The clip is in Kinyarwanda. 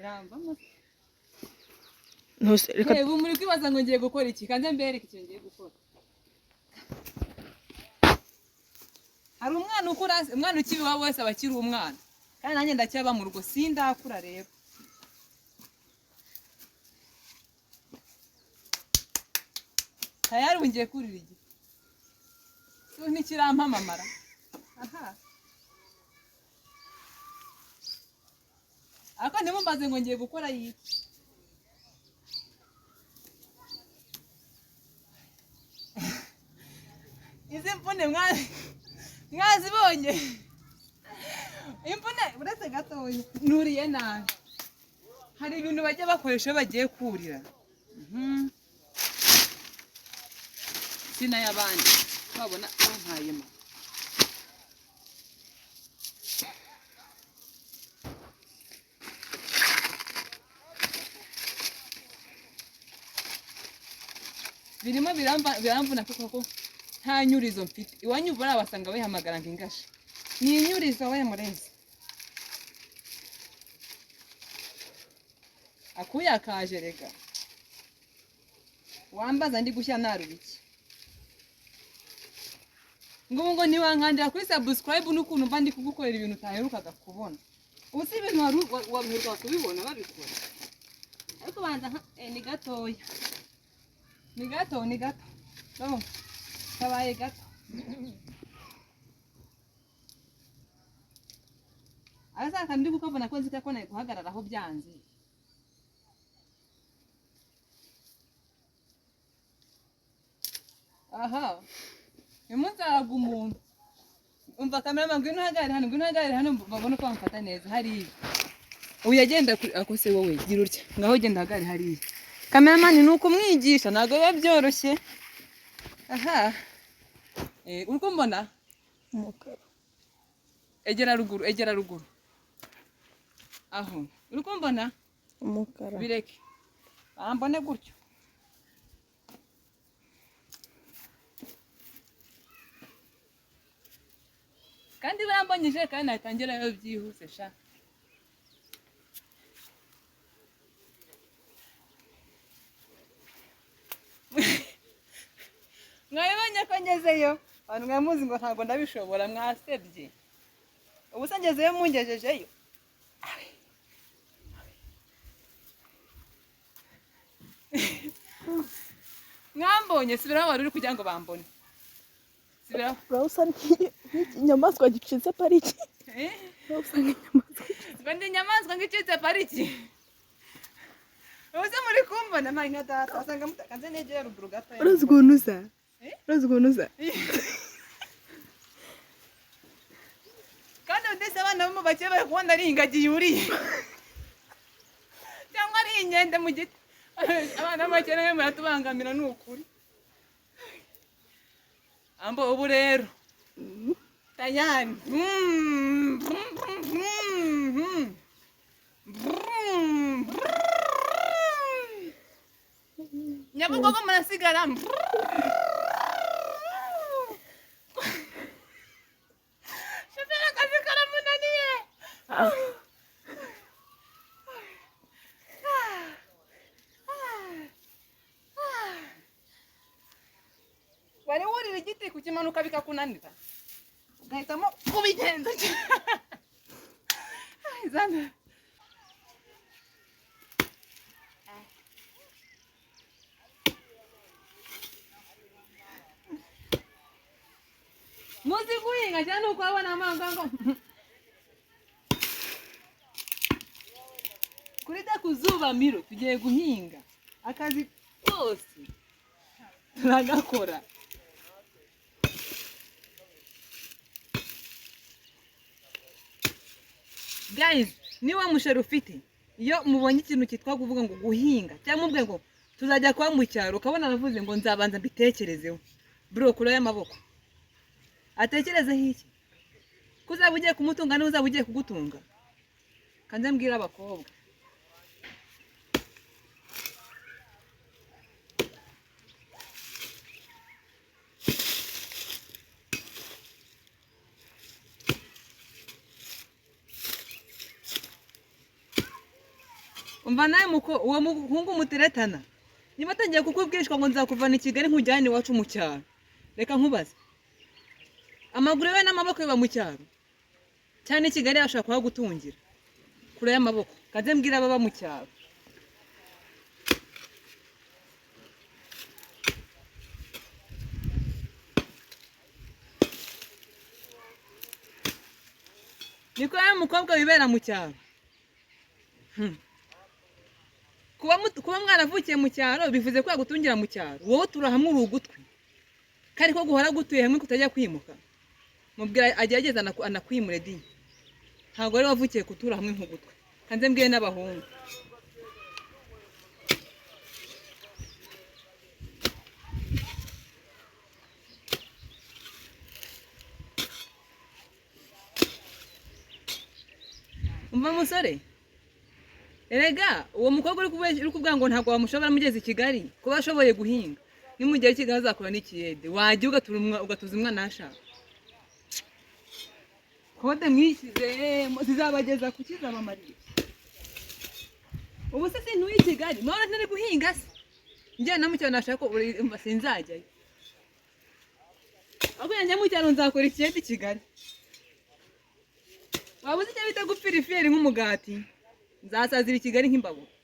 irambamo ntose reka reba muri kwibaza ngo ngiye gukora iki kandi mbereke icyo ngiye gukora. Hari umwana ukura, umwana ukibi wabo wese abakiri umwana kandi nanjye ndacyaba mu rugo sindakura rero. Tayari ngiye kurira igiti so ntikirampamamara. Aha ako ntimumbaze ngo ngiye gukora yiki. Izi mvune mwazibonye imvune uretse gatoya nuriye nabi. Hari ibintu bajya bakoresha bagiye kurira sina y'abandi babona bampayemo. Birimo biramvuna kuko nta nyurizo mfite. Iwanyu bora basanga bahamagara ngingasha ni inyurizo we murezi akuya kaje rega wambaza ndi gushya narubiki ngo niwankandira kuri subscribe n'ukuntu mba ndi kugukorera ibintu utaherukaga kubona. Ubu si ibintu wabiheruka kubibona babikora ariko banza ni gatoya ni gato no kabaye gato. Azaka ndi gukabona ko nzika ko naye guhagarara aho byanze. Aha umunsi araga umuntu umva kamera ngwino hagarare hano babone ko bamfata neza. Hari uyu yagenda akose wowe gira utya ngaho genda hagarare hari cameraman nuko mwigisha nago biba byoroshye. Aha uriko mbona umukara egera ruguru aho uriko mbona umukara bireke ambone gutyo. Kandi barambonyije kandi natangira yo byihuse sha. Mwabonye ko ngezeyo abantu mwamuzi ngo ntago ndabishobora mwasebye. Ubu se ngezeyo mungejejeyo mwambonye sibira wari uri kugira ngo bambone sibira urausa n'inyamaswa gicitse pariki urausa n'inyamaswa ngo ndi nyamaswa ngicitse pariki. Ubu se muri kumbona mpari nka data asanga mutakanze negera ruguru gato. urazigunuza kandi ndetse abana bo bake bari kubona ari ingagi yuriye cyangwa ari inkende mu giti. Abana bake nawe muratubangamira n'ukuri. Ambo ubu rero tayari Nyabugogo murasigara shoferi akazi karamunaniye. Wari wurira igiti kukimanuka bikakunanira ugahitamo kubigenza izana muzi guhinga cyane uko abona amangango kuri da kuzuba miro tugiye guhinga akazi kose turagakora. Guys, niba mushero ufite iyo mubonye ikintu cyitwa kuvuga ngo guhinga cyangwa mubwe ngo tuzajya kwa mu cyaro ukabona aravuze ngo nzabanza mbitekerezeho bro kuro y'amaboko atekerezeho iki kuzaba ugiye kumutunga n'uzaba ugiye kugutunga. Kanze mbwira abakobwa umva nawe uwo muhungu muteretana niba atangiye kukubwishwa ngo nzakuvana i Kigali nkujyane iwacu mu cyaro, reka nkubaze amaguru we n'amaboko biba mu cyaro cyane i Kigali ashaka kuhagutungira kure y'amaboko, kaze mbwira ababa mu cyaro. Niko ya mukobwa wibera mu cyaro. Kuba mwaravukiye mu cyaro bivuze ko yagutungira mu cyaro, wowe turahamwe urugutwi kari ko guhora gutuye hamwe kutajya kwimuka, mubwira agerageza anakwimure di, ntabwo ari wavukiye kutura hamwe nk'ugutwi. Kanze mbwiye n'abahungu umva musore, erega uwo mukobwa uri kuvuga ngo ntabwo wamushobora mugeze i Kigali kuba ashoboye guhinga, nimugera i Kigali azakora n'ikiyede, wajya ugatuza umwana ashaka. Kode mwishyize zizabageza ku kizabamarira. Ubu se sintuye i Kigali none ntari guhinga se, njye na mucyaro nashaka sinzajyayo, ahubwo njye mu cyaro nzakora ikiyede i Kigali. Waba uzi icyo bita gupfira ifiyeri nk'umugati, nzasazira i Kigali nk'imbabuzi.